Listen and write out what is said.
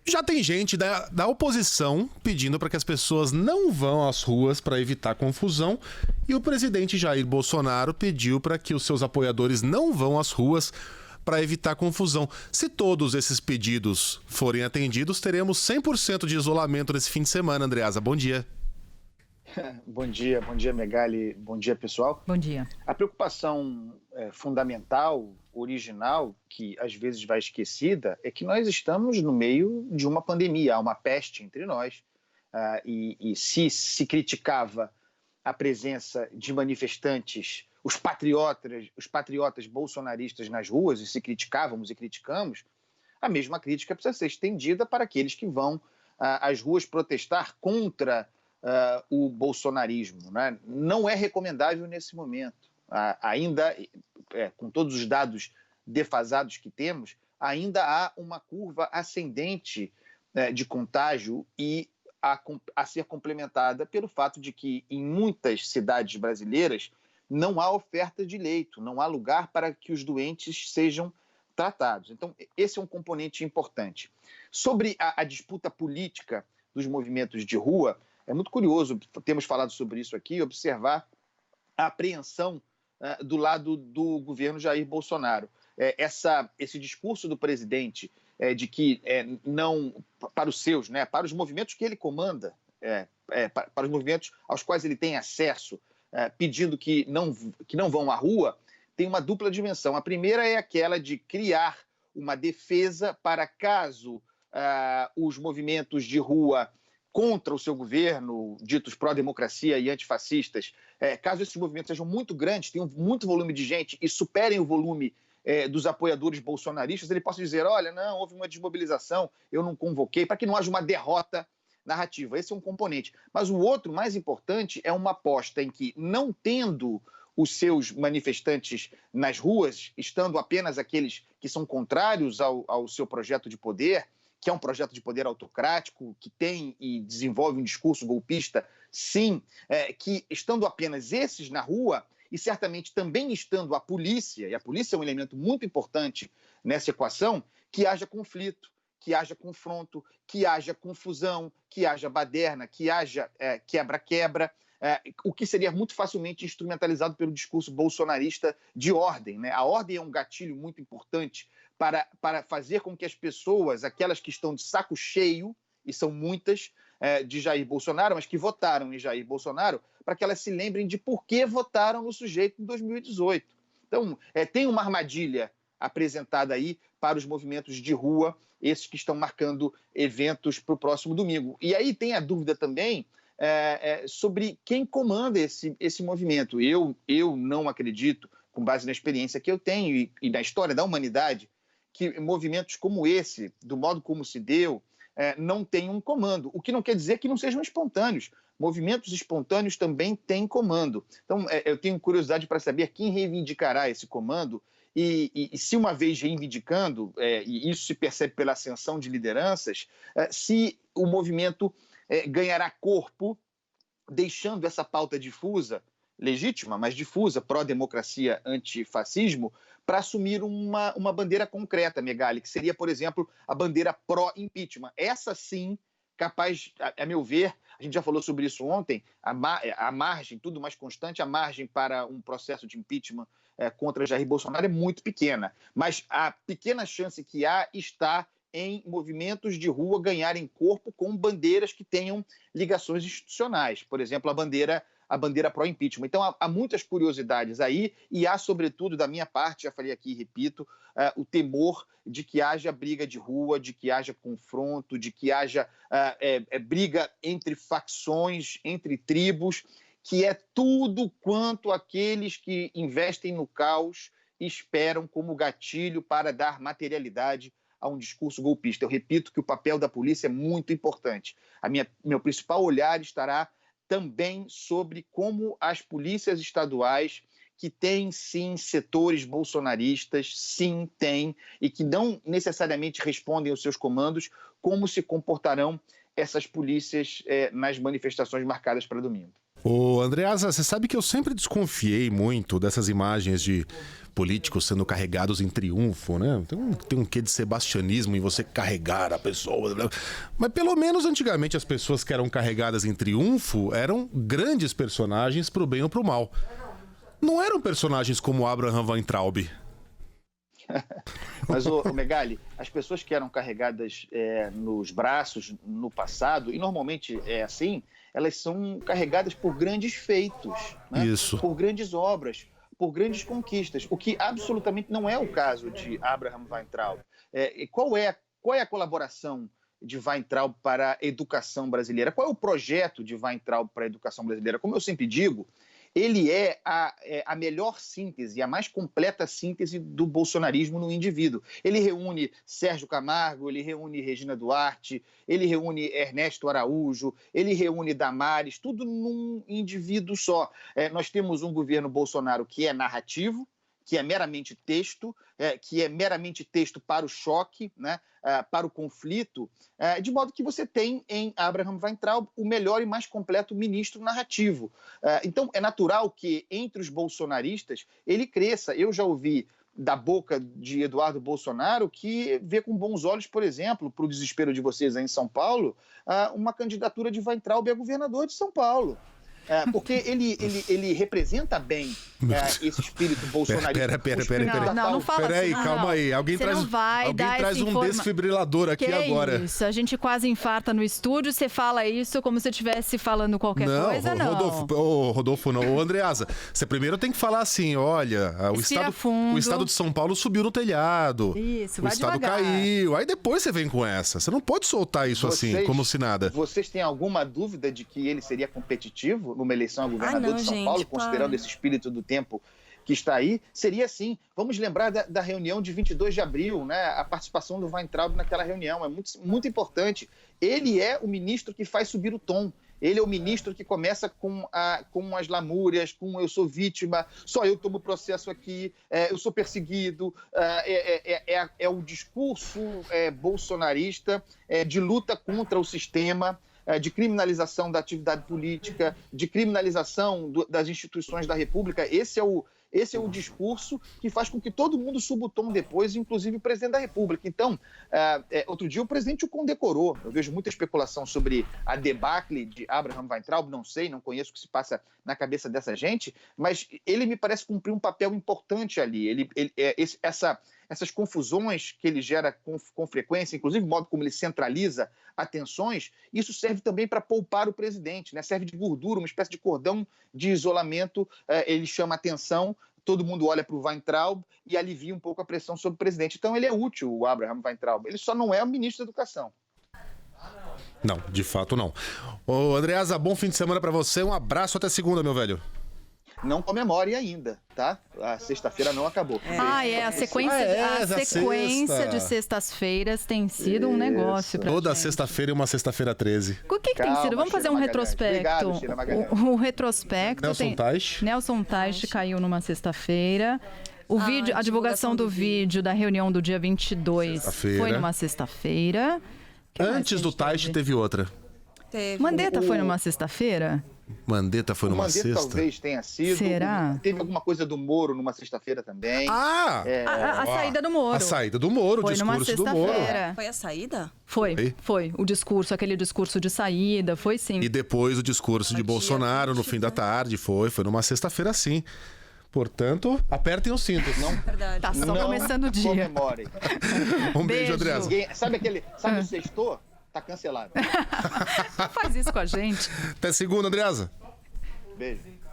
Já tem gente da oposição pedindo para que as pessoas não vão às ruas para evitar confusão, e o presidente Jair Bolsonaro pediu para que os seus apoiadores não vão às ruas para evitar confusão. Se todos esses pedidos forem atendidos, teremos 100% de isolamento nesse fim de semana, Andreasa. Bom dia. Bom dia, Megali, bom dia, pessoal. Bom dia. A preocupação fundamental, original, que às vezes vai esquecida, é que nós estamos no meio de uma pandemia, há uma peste entre nós, e se criticava a presença de manifestantes, os patriotas bolsonaristas nas ruas, e se criticávamos e criticamos, a mesma crítica precisa ser estendida para aqueles que vão às ruas protestar contra o bolsonarismo, né? Não é recomendável nesse momento. Ainda, com todos os dados defasados que temos, ainda há uma curva ascendente de contágio e a ser complementada pelo fato de que em muitas cidades brasileiras não há oferta de leito, não há lugar para que os doentes sejam tratados. Então, esse é um componente importante. Sobre a disputa política dos movimentos de rua, é muito curioso, temos falado sobre isso aqui, observar a apreensão do lado do governo Jair Bolsonaro. Esse discurso do presidente de que não, para os seus, né, para os movimentos que ele comanda, para os movimentos aos quais ele tem acesso, pedindo que não vão à rua, tem uma dupla dimensão. A primeira é aquela de criar uma defesa para caso os movimentos de rua contra o seu governo, ditos pró-democracia e antifascistas, caso esses movimentos sejam muito grandes, tenham muito volume de gente e superem o volume dos apoiadores bolsonaristas, ele possa dizer, olha, não, houve uma desmobilização, eu não convoquei, para que não haja uma derrota narrativa. Esse é um componente. Mas o outro, mais importante, é uma aposta em que, não tendo os seus manifestantes nas ruas, estando apenas aqueles que são contrários ao seu projeto de poder, que é um projeto de poder autocrático, que tem e desenvolve um discurso golpista, sim, que estando apenas esses na rua, e certamente também estando a polícia, e a polícia é um elemento muito importante nessa equação, que haja conflito, que haja confronto, que haja confusão, que haja baderna, que haja quebra-quebra, o que seria muito facilmente instrumentalizado pelo discurso bolsonarista de ordem, né? A ordem é um gatilho muito importante para fazer com que as pessoas, aquelas que estão de saco cheio, e são muitas, de Jair Bolsonaro, mas que votaram em Jair Bolsonaro, para que elas se lembrem de por que votaram no sujeito em 2018. Então, tem uma armadilha apresentada aí para os movimentos de rua, esses que estão marcando eventos para o próximo domingo. E aí tem a dúvida também sobre quem comanda esse movimento. Eu não acredito, com base na experiência que eu tenho e na história da humanidade, que movimentos como esse, do modo como se deu, não tenham um comando, o que não quer dizer que não sejam espontâneos. Movimentos espontâneos também têm comando. Então, eu tenho curiosidade para saber quem reivindicará esse comando e se uma vez reivindicando, e isso se percebe pela ascensão de lideranças, se o movimento ganhará corpo, deixando essa pauta difusa, legítima, mas difusa, pró-democracia, antifascismo, para assumir uma bandeira concreta, Megali, que seria, por exemplo, a bandeira pró-impeachment. Essa sim, capaz, a meu ver, a gente já falou sobre isso ontem, a margem, tudo mais constante, a margem para um processo de impeachment contra Jair Bolsonaro é muito pequena. Mas a pequena chance que há está em movimentos de rua ganharem corpo com bandeiras que tenham ligações institucionais. Por exemplo, a bandeira pró-impeachment. Então, há muitas curiosidades aí e há, sobretudo, da minha parte, já falei aqui e repito, o temor de que haja briga de rua, de que haja confronto, de que haja briga entre facções, entre tribos, que é tudo quanto aqueles que investem no caos esperam como gatilho para dar materialidade a um discurso golpista. Eu repito que o papel da polícia é muito importante. Meu principal olhar estará também sobre como as polícias estaduais, que têm, sim, setores bolsonaristas, sim, têm, e que não necessariamente respondem aos seus comandos, como se comportarão essas polícias nas manifestações marcadas para domingo. Ô, Andreasa, você sabe que eu sempre desconfiei muito dessas imagens de políticos sendo carregados em triunfo, né? Tem um quê de sebastianismo em você carregar a pessoa. Mas pelo menos antigamente as pessoas que eram carregadas em triunfo eram grandes personagens pro bem ou pro mal. Não eram personagens como Abraham Weintraub. Mas, ô Megali, as pessoas que eram carregadas nos braços no passado, e normalmente é assim, elas são carregadas por grandes feitos, né? Isso. Por grandes obras, por grandes conquistas, o que absolutamente não é o caso de Abraham Weintraub. Qual é a colaboração de Weintraub para a educação brasileira? Qual é o projeto de Weintraub para a educação brasileira? Como eu sempre digo, ele é a melhor síntese, a mais completa síntese do bolsonarismo no indivíduo. Ele reúne Sérgio Camargo, ele reúne Regina Duarte, ele reúne Ernesto Araújo, ele reúne Damares, tudo num indivíduo só. Nós temos um governo Bolsonaro que é narrativo, que é meramente texto, para o choque, né, para o conflito, de modo que você tem em Abraham Weintraub o melhor e mais completo ministro narrativo. Então, é natural que entre os bolsonaristas ele cresça. Eu já ouvi da boca de Eduardo Bolsonaro que vê com bons olhos, por exemplo, para o desespero de vocês aí em São Paulo, uma candidatura de Weintraub a governador de São Paulo. Porque ele representa bem esse espírito bolsonarista. Pera. Não fala assim. Peraí, calma aí. Alguém traz um desfibrilador aqui agora. Isso, a gente quase infarta no estúdio, você fala isso como se estivesse falando qualquer coisa, não. Rodolfo não. Ô, Andreasa, você primeiro tem que falar assim, olha, o estado de São Paulo subiu no telhado. Isso, o estado caiu. Aí depois você vem com essa. Você não pode soltar isso assim, como se nada. Vocês têm alguma dúvida de que ele seria competitivo numa eleição a governador de São Paulo, considerando esse espírito do tempo que está aí? Seria sim. Vamos lembrar da reunião de 22 de abril, né? A participação do Weintraub naquela reunião é muito, muito importante. Ele é o ministro que faz subir o tom. Ele é o ministro que começa com as lamúrias, com eu sou vítima, só eu tomo processo aqui, eu sou perseguido. É o discurso bolsonarista de luta contra o sistema, de criminalização da atividade política, de criminalização das instituições da República. Esse é o discurso que faz com que todo mundo suba o tom depois, inclusive o presidente da República. Então, outro dia o presidente o condecorou. Eu vejo muita especulação sobre a debacle de Abraham Weintraub, não sei, não conheço o que se passa na cabeça dessa gente, mas ele me parece cumprir um papel importante ali. Essas confusões que ele gera com frequência, inclusive o modo como ele centraliza atenções, isso serve também para poupar o presidente, né? Serve de gordura, uma espécie de cordão de isolamento. Ele chama atenção, todo mundo olha para o Weintraub e alivia um pouco a pressão sobre o presidente. Então ele é útil, o Abraham Weintraub. Ele só não é o ministro da Educação. Não, de fato não. Ô, Andreasa, bom fim de semana para você. Um abraço, até segunda, meu velho. Não comemore ainda, tá? A sexta-feira não acabou. A sequência de sextas-feiras tem sido um negócio pra Toda gente. sexta-feira é uma sexta-feira 13. O que tem sido? Vamos fazer um retrospecto. Obrigado, o retrospecto. Nelson Teich caiu numa sexta-feira. A divulgação do vídeo da reunião do dia 22 foi numa sexta-feira. Antes do Teich teve outra. Mandetta foi numa sexta-feira? Mandetta foi numa sexta? Talvez tenha sido. Será? Teve alguma coisa do Moro numa sexta-feira também. A saída do Moro. A saída do Moro, o discurso do Moro. Foi a saída? Foi. O discurso, aquele discurso de saída, foi sim. E depois o discurso de Bolsonaro no fim da tarde, foi numa sexta-feira sim. Portanto, apertem os cintos. Não, tá só começando o dia. Comemorem. Um beijo, Andreasa. Sabe o sextor? Tá cancelado. Faz isso com a gente. Até segunda, Andreasa. Beijo.